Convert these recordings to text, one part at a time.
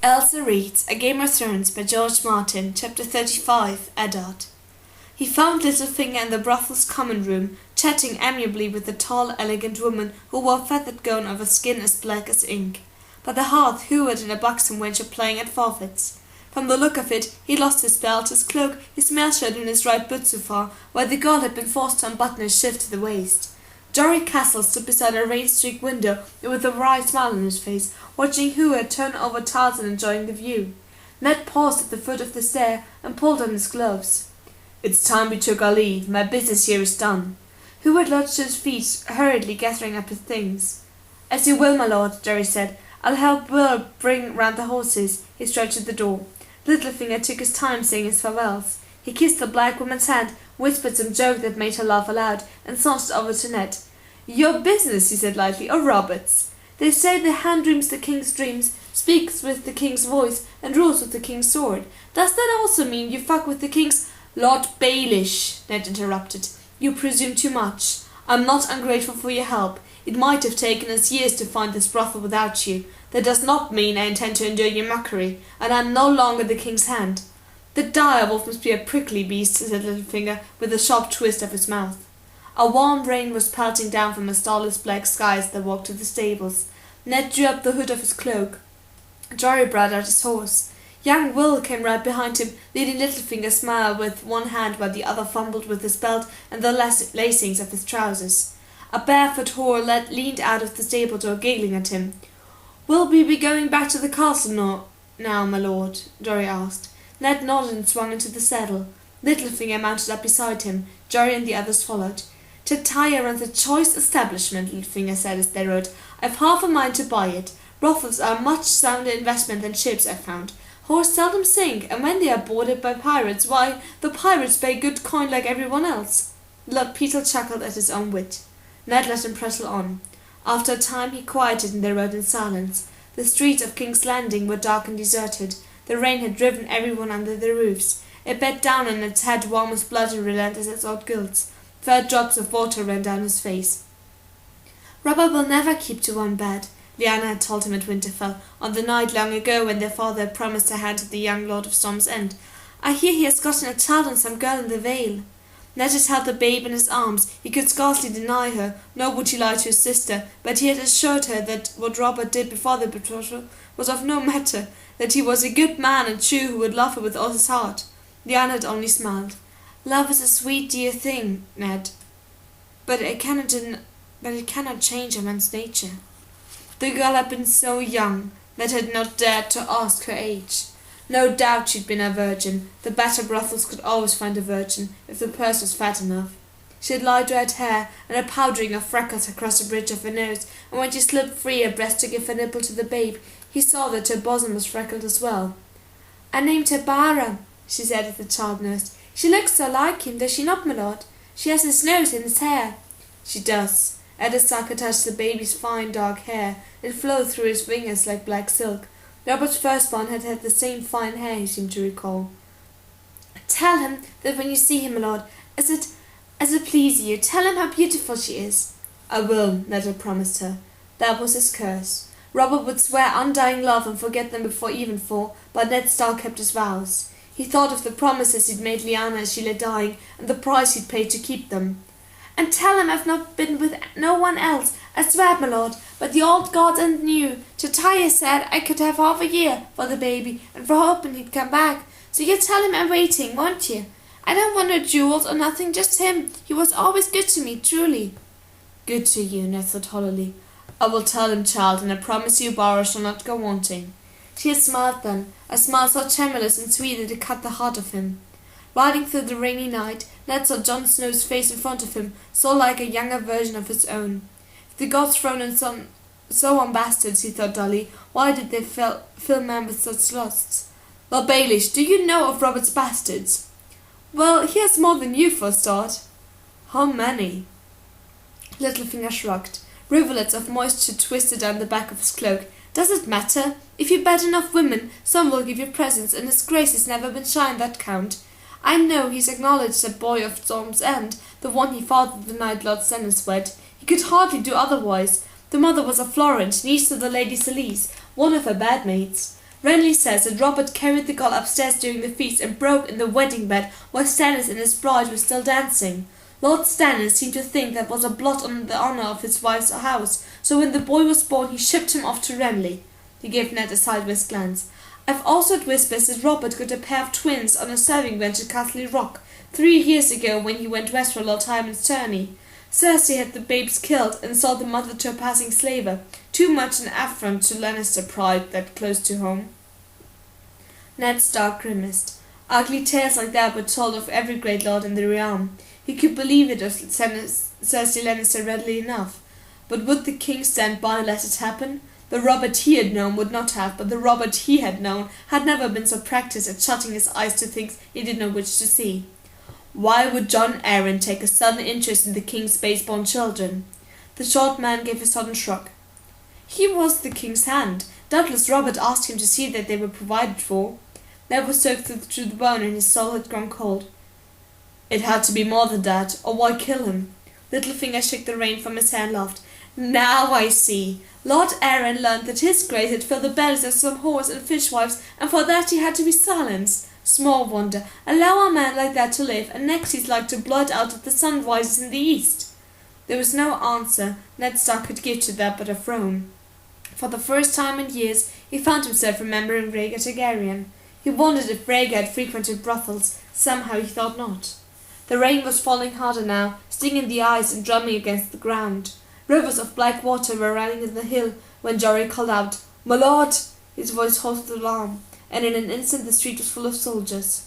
Elza reads A Game of Thrones by George Martin, Chapter 35, Eddard. He found Littlefinger in the brothel's common room, chatting amiably with a tall, elegant woman who wore a feathered gown of a skin as black as ink. By the hearth Heward and a buxom wench were playing at forfeits. From the look of it, he lost his belt, his cloak, his mail shirt and his right boot so far, while the girl had been forced to unbutton his shift to the waist. Jory Castle stood beside a rain-streaked window with a wry smile on his face, watching Heward turn over tiles and enjoying the view. Ned paused at the foot of the stair and pulled on his gloves. "It's time we took our leave. My business here is done." Heward lurched to his feet, hurriedly gathering up his things. "As you will, my lord," Jory said. "I'll help Will bring round the horses." He stretched at the door. Littlefinger took his time saying his farewells. He kissed the black woman's hand, whispered some joke that made her laugh aloud, and sauntered over to Ned. "Your business," he said lightly, "or Robert's? They say the hand dreams the king's dreams, speaks with the king's voice, and rules with the king's sword. Does that also mean you fuck with the king's—" "Lord Baelish," Ned interrupted. "You presume too much. I'm not ungrateful for your help. It might have taken us years to find this brothel without you. That does not mean I intend to endure your mockery, and I'm no longer the king's hand." "The direwolf must be a prickly beast," said Littlefinger, with a sharp twist of his mouth. A warm rain was pelting down from a starless black sky as they walked to the stables. Ned drew up the hood of his cloak. Jory brought out his horse. Young Will came right behind him, leading Littlefinger smile with one hand while the other fumbled with his belt and the lacings of his trousers. A barefoot whore leaned out of the stable door, giggling at him. "Will we be going back to the castle now, my lord?" Jory asked. Ned nodded and swung into the saddle. Littlefinger mounted up beside him. Jory and the others followed. "Chataia runs a choice establishment," Littlefinger said as they rode. "I've half a mind to buy it. Brothels are a much sounder investment than ships, I've found. Whores seldom sink, and when they are boarded by pirates, why, the pirates pay good coin like everyone else." Lord Peter chuckled at his own wit. Ned let him prattle on. After a time he quieted and they rode in silence. The streets of King's Landing were dark and deserted. The rain had driven everyone under their roofs. It bed down on its head warm as blood and relentless as odd gilts. 3 drops of water ran down his face. "Robert will never keep to one bed," Lyanna had told him at Winterfell, on the night long ago when their father had promised her hand to the young Lord of Storm's End. "I hear he has gotten a child on some girl in the Vale." Ned had held the babe in his arms. He could scarcely deny her, nor would he lie to his sister, but he had assured her that what Robert did before the betrothal was of no matter, that he was a good man and true who would love her with all his heart. Lyanna had only smiled. "Love is a sweet dear thing, Ned, but it cannot change a man's nature." The girl had been so young, Ned had not dared to ask her age. No doubt she'd been a virgin. The better brothels could always find a virgin, if the purse was fat enough. She had light red hair and a powdering of freckles across the bridge of her nose, and when she slipped free her breast to give a nipple to the babe, he saw that her bosom was freckled as well. "I named her Bara," she said as the child nursed. "She looks so like him, does she not, my lord? She has his nose and his hair." "She does." Eddard touched the baby's fine dark hair. It flowed through his fingers like black silk. Robert's firstborn had had the same fine hair, he seemed to recall. "Tell him that when you see him, my lord, as it please you, tell him how beautiful she is." "I will," Ned had promised her. That was his curse. Robert would swear undying love and forget them before evenfall, but Ned Stark kept his vows. He thought of the promises he'd made Lyanna as she lay dying, and the price he'd paid to keep them. "And tell him I've not been with no one else, I swear, my lord, but the old gods and new. Chataia said I could have half a year for the baby, and for hoping he'd come back. So you tell him I'm waiting, won't you? I don't want no jewels or nothing, just him. He was always good to me, truly." "Good to you," Ned thought hollowly. "I will tell him, child, and I promise you Bara shall not go wanting." She had smiled then, a smile so tremulous and sweet that it cut the heart of him. Riding through the rainy night, Ned saw Jon Snow's face in front of him, so like a younger version of his own. If the gods frowned and so on bastards, he thought dully, why did they fill men with such lusts? "Lord Baelish, do you know of Robert's bastards?" "Well, he has more than you, for a start." "How many?" Littlefinger shrugged. Rivulets of moisture twisted down the back of his cloak. "Does it matter? If you bed enough women, some will give you presents, and his grace has never been shy on that count. I know he's acknowledged that boy of Storm's End, the one he fathered the night Lord Stennis wed. He could hardly do otherwise. The mother was a Florent, niece to the Lady Celise, one of her bedmaids. Renly says that Robert carried the girl upstairs during the feast and broke in the wedding bed while Stannis and his bride were still dancing. Lord Stannis seemed to think that was a blot on the honour of his wife's house, so when the boy was born he shipped him off to Renly. He gave Ned a sideways glance. I've also heard whispers that Robert got a pair of twins on a serving bench at Castle Rock 3 years ago when he went west for Lord Tywin's tourney. Cersei had the babes killed and sold the mother to a passing slaver, too much an affront to Lannister pride that close to home. Ned Stark grimaced. Ugly tales like that were told of every great lord in the realm. He could believe it of Cersei Lannister readily enough. But would the king stand by and let it happen? The Robert he had known would not have, but the Robert he had known had never been so practised at shutting his eyes to things he did not wish to see. Why would Jon Arryn take a sudden interest in the king's base-born children? The short man gave a sudden shrug. He was the king's hand. Doubtless Robert asked him to see that they were provided for. Ned was soaked through the bone and his soul had grown cold. It had to be more than that, or why kill him? Littlefinger shook the rein from his hair and laughed. Now I see. Lord Arryn learned that his grace had filled the bellies of some whores and fishwives, and for that he had to be silenced. Small wonder. Allow a man like that to live, and next he's like to blood out if the sun rises in the east. There was no answer Ned Stark could give to that but a frown. For the first time in years he found himself remembering Rhaegar Targaryen. He wondered if Rhaegar had frequented brothels. Somehow he thought not. The rain was falling harder now, stinging the eyes and drumming against the ground. Rivers of black water were running in the hill when Jory called out, "My lord!" His voice hoarse with alarm, and in an instant the street was full of soldiers.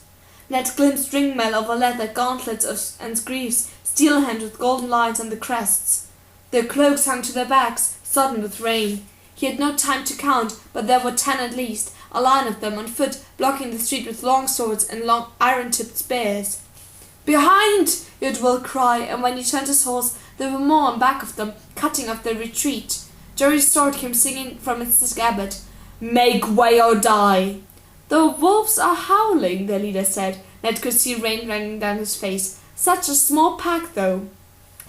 Ned glimpsed ringmail over leather, gauntlets and greaves, steel hand with golden lines on the crests. Their cloaks hung to their backs, sodden with rain. He had no time to count, but there were 10 at least, a line of them on foot, blocking the street with long swords and long iron-tipped spears. "Behind!" You'd will cry, and when he turned his horse, there were more on back of them, cutting off their retreat. Jory's sword came singing from its scabbard. "Make way or die!" "The wolves are howling," their leader said. Ned could see rain running down his face. Such a small pack, though.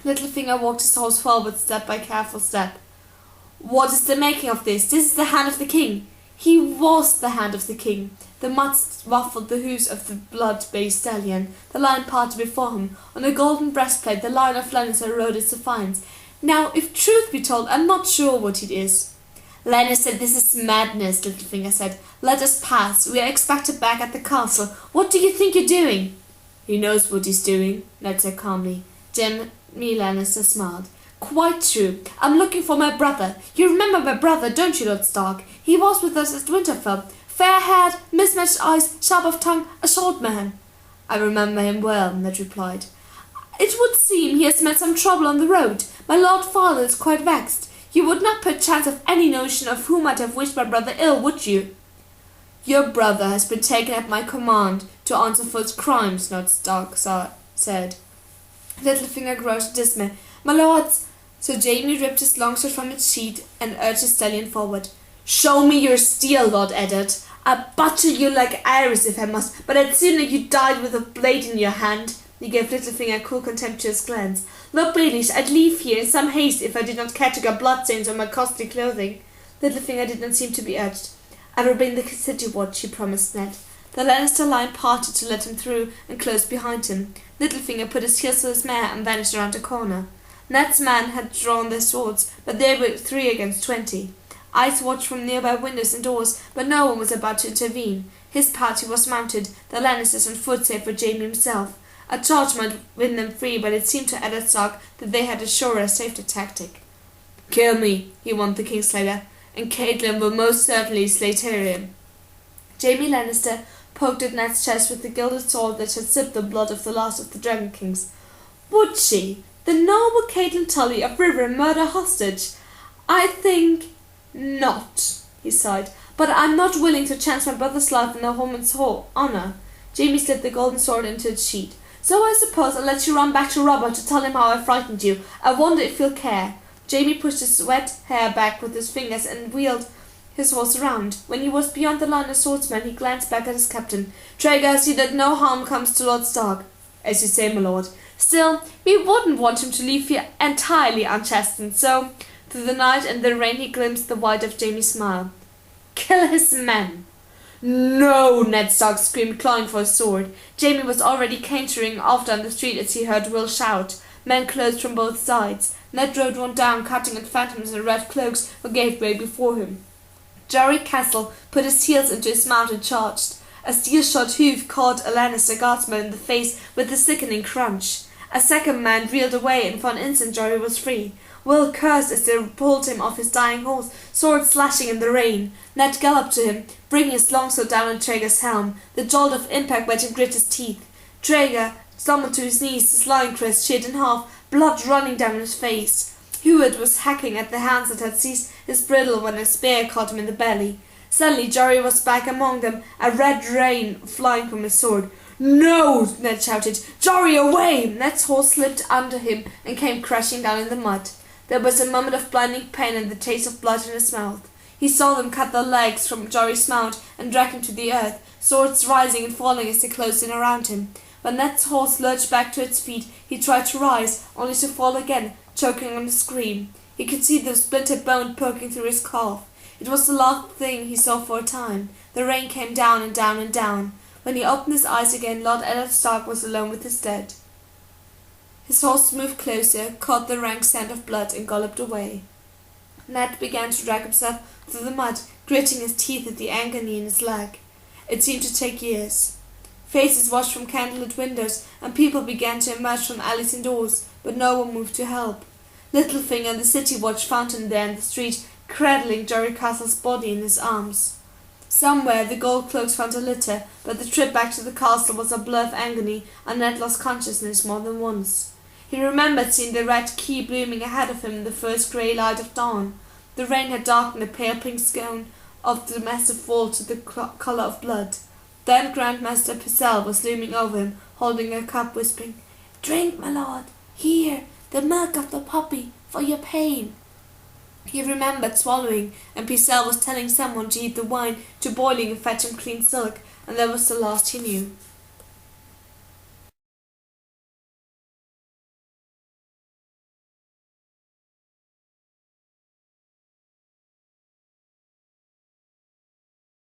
Littlefinger walked his horse forward step by careful step. "What is the making of this? This is the hand of the king." He was the hand of the king. The mud ruffled the hoofs of the blood-bay stallion. The lion parted before him. On a golden breastplate the Lion of Lannister rode its defiance. Now, if truth be told, I'm not sure what it is. "Lannister, this is madness," Littlefinger said. "Let us pass. We are expected back at the castle. What do you think you're doing?" "He knows what he's doing," Ned said calmly. Jaime Lannister smiled. "Quite true. I'm looking for my brother. You remember my brother, don't you, Lord Stark? He was with us at Winterfell. Fair-haired, mismatched eyes, sharp of tongue, a short man." "I remember him well," Ned replied. "It would seem he has met some trouble on the road. My lord father is quite vexed. You would not perchance have any notion of who might have wished my brother ill, would you?" "Your brother has been taken at my command to answer for his crimes," Lord Stark said. Littlefinger growled dismay. "My lords!" So Jaime ripped his longsword from its sheath and urged his stallion forward. "Show me your steel, Lord Eddard. I'll butcher you like Iris if I must, but I'd sooner you died with a blade in your hand." He gave Littlefinger a cool, contemptuous glance. "Lord Baelish, I'd leave here in some haste if I did not care to get bloodstains on my costly clothing." Littlefinger did not seem to be urged. "I will bring the city watch," he promised Ned. The Lannister line parted to let him through and closed behind him. Littlefinger put his heels to his mare and vanished around a corner. Ned's men had drawn their swords, but they were 3 against 20. Eyes watched from nearby windows and doors, but no one was about to intervene. His party was mounted, the Lannisters on foot save for Jaime himself. A charge might win them free, but it seemed to Eddard Stark that they had a surer, safer tactic. "Kill me," he warned the Kingslayer, "and Catelyn will most certainly slay Tyrion." Jaime Lannister poked at Ned's chest with the gilded sword that had sipped the blood of the last of the Dragon Kings. "Would she? The noble Catelyn Tully of River murder hostage? I think not," he sighed. "But I'm not willing to chance my brother's life in a woman's honour." Jaime slipped the golden sword into its sheath. "So I suppose I'll let you run back to Robert to tell him how I frightened you. I wonder if he'll care." Jaime pushed his wet hair back with his fingers and wheeled his horse around. When he was beyond the line of swordsmen, he glanced back at his captain. "Traeger, see that no harm comes to Lord Stark." "As you say, my lord. Still, we wouldn't want him to leave here entirely unchastened, so..." Through the night and the rain he glimpsed the white of Jaime's smile. "Kill his men." "No!" Ned Stark screamed, clawing for his sword. Jaime was already cantering off down the street as he heard Will shout. Men closed from both sides. Ned rode one down, cutting at phantoms in red cloaks who gave way before him. Jory Castle put his heels into his mount and charged. A steel-shod hoof caught a Lannister guardsman in the face with a sickening crunch. A second man reeled away, and for an instant Jory was free. Will cursed as they pulled him off his dying horse, sword slashing in the rain. Ned galloped to him, bringing his longsword down on Traeger's helm. The jolt of impact made him grit his teeth. Traeger stumbled to his knees, his lion crest sheared in half, blood running down his face. Hewitt was hacking at the hands that had seized his bridle when a spear caught him in the belly. Suddenly Jory was back among them, a red rain flying from his sword. "No!" Ned shouted. "Jory, away!" Ned's horse slipped under him and came crashing down in the mud. There was a moment of blinding pain and the taste of blood in his mouth. He saw them cut the legs from Jory's mount and drag him to the earth, swords rising and falling as they closed in around him. When Ned's horse lurched back to its feet, he tried to rise, only to fall again, choking on a scream. He could see the splintered bone poking through his calf. It was the last thing he saw for a time. The rain came down and down and down. When he opened his eyes again, Lord Eddard Stark was alone with his dead. His horse moved closer, caught the rank scent of blood, and galloped away. Ned began to drag himself through the mud, gritting his teeth at the agony in his leg. It seemed to take years. Faces watched from candlelit windows, and people began to emerge from alleys and doors, but no one moved to help. Littlefinger and the city watch found him there in the street, cradling Jory Castle's body in his arms. Somewhere the gold cloaks found a litter, but the trip back to the castle was a blur of agony, and Ned lost consciousness more than once. He remembered seeing the red key blooming ahead of him in the first grey light of dawn. The rain had darkened the pale pink stone of the massive vault to the colour of blood. Then Grandmaster Pycelle was looming over him, holding a cup, whispering, "Drink, my lord. Here, the milk of the puppy, for your pain." He remembered swallowing, and Pycelle was telling someone to heat the wine to boiling and fetch him clean silk, and that was the last he knew.